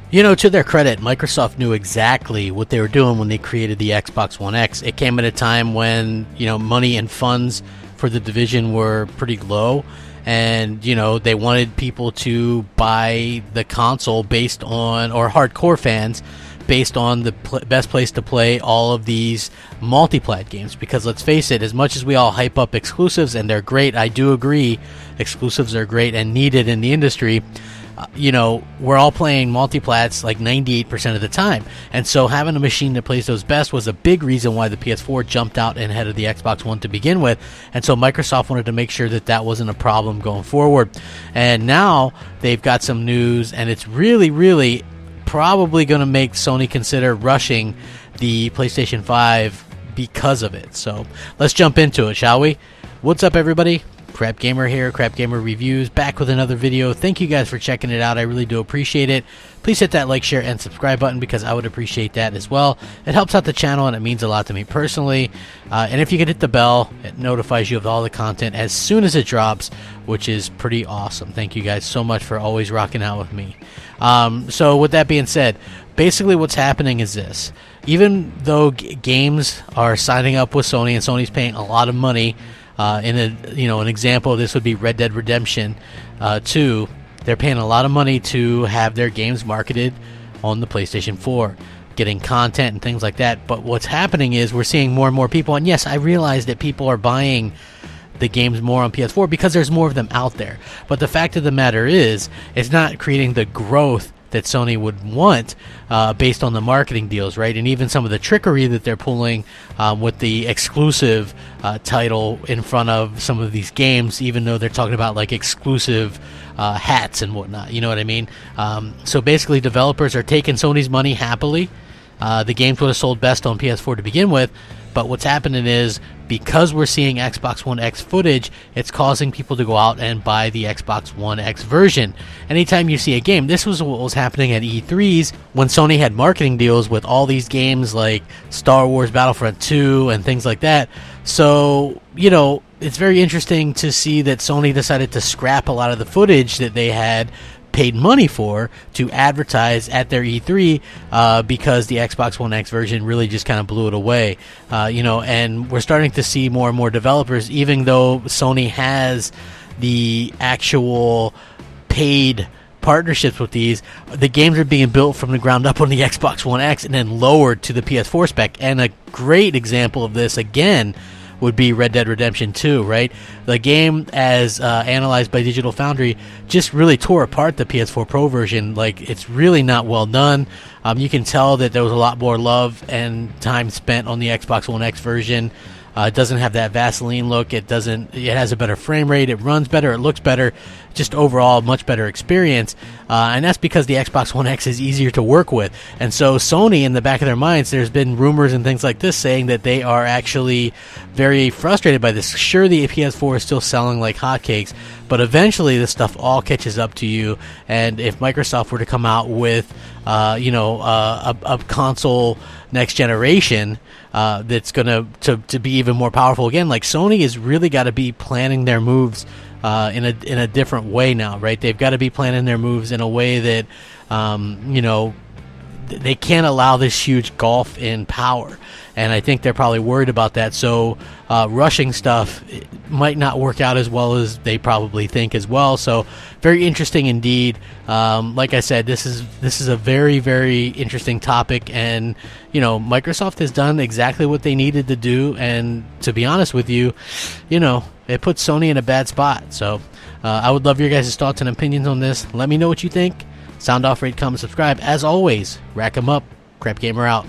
You know, to their credit, Microsoft knew exactly what they were doing when they created the Xbox One X. It came at a time when, money and funds for the division were pretty low, and, they wanted people to buy the console based on, or hardcore fans, based on the best place to play all of these multi-plat games. Because let's face it, as much as we all hype up exclusives, and they're great, I do agree, exclusives are great and needed in the industry, we're all playing multiplats like 98% of the time. And so having a machine that plays those best was a big reason why the PS4 jumped out ahead of the Xbox One to begin with. And so Microsoft wanted to make sure that that wasn't a problem going forward. And now they've got some news, and it's really, really probably going to make Sony consider rushing the PlayStation 5 because of it. So let's jump into it, shall we? What's up, everybody? Crapgamer here, Crapgamer Reviews, back with another video. Thank you guys for checking it out. I really do appreciate it. Please hit that like, share, and subscribe button because I would appreciate that as well. It helps out the channel and it means a lot to me personally. And if you could hit the bell, it notifies you of all the content as soon as it drops, which is pretty awesome. Thank you guys so much for always rocking out with me. So with that being said, basically what's happening is this. Even though games are signing up with Sony and Sony's paying a lot of money, an example of this would be Red Dead Redemption 2. They're paying a lot of money to have their games marketed on the PlayStation 4, getting content and things like that. But what's happening is we're seeing more and more people, and yes, I realize that people are buying the games more on PS4 because there's more of them out there. But the fact of the matter is, it's not creating the growth that Sony would want based on the marketing deals, right? And even some of the trickery that they're pulling with the exclusive title in front of some of these games, even though they're talking about like exclusive hats and whatnot, you know what I mean? So basically developers are taking Sony's money happily. The games would have sold best on PS4 to begin with, but what's happening is, because we're seeing Xbox One X footage, it's causing people to go out and buy the Xbox One X version. Anytime you see a game, this was what was happening at E3s when Sony had marketing deals with all these games like Star Wars Battlefront 2 and things like that. So, it's very interesting to see that Sony decided to scrap a lot of the footage that they had paid money for to advertise at their E3 because the Xbox One X version really just kind of blew it away. And we're starting to see more and more developers, even though Sony has the actual paid partnerships with these, the games are being built from the ground up on the Xbox One X and then lowered to the PS4 spec. And a great example of this, again, would be Red Dead Redemption 2, right? The game, as analyzed by Digital Foundry, just really tore apart the PS4 Pro version. Like, it's really not well done. You can tell that there was a lot more love and time spent on the Xbox One X version. It doesn't have that Vaseline look. It has a better frame rate. It runs better. It looks better. Just overall, much better experience. And that's because the Xbox One X is easier to work with. And so Sony, in the back of their minds, there's been rumors and things like this saying that they are actually very frustrated by this. Sure, the PS4 is still selling like hotcakes, but eventually this stuff all catches up to you. And if Microsoft were to come out with, a console next generation that's going to be even more powerful again, like Sony has really got to be planning their moves in a different way now, right? They've got to be planning their moves in a way that they can't allow this huge gulf in power, and I think they're probably worried about that. So rushing stuff might not work out as well as they probably think as well. So very interesting indeed. Like I said, this is a very, very interesting topic, and Microsoft has done exactly what they needed to do, and to be honest with you, it puts Sony in a bad spot. So I would love your guys' thoughts and opinions on this. Let me know what you think. Sound off, rate, comment, subscribe. As always, rack 'em up. Crapgamer out.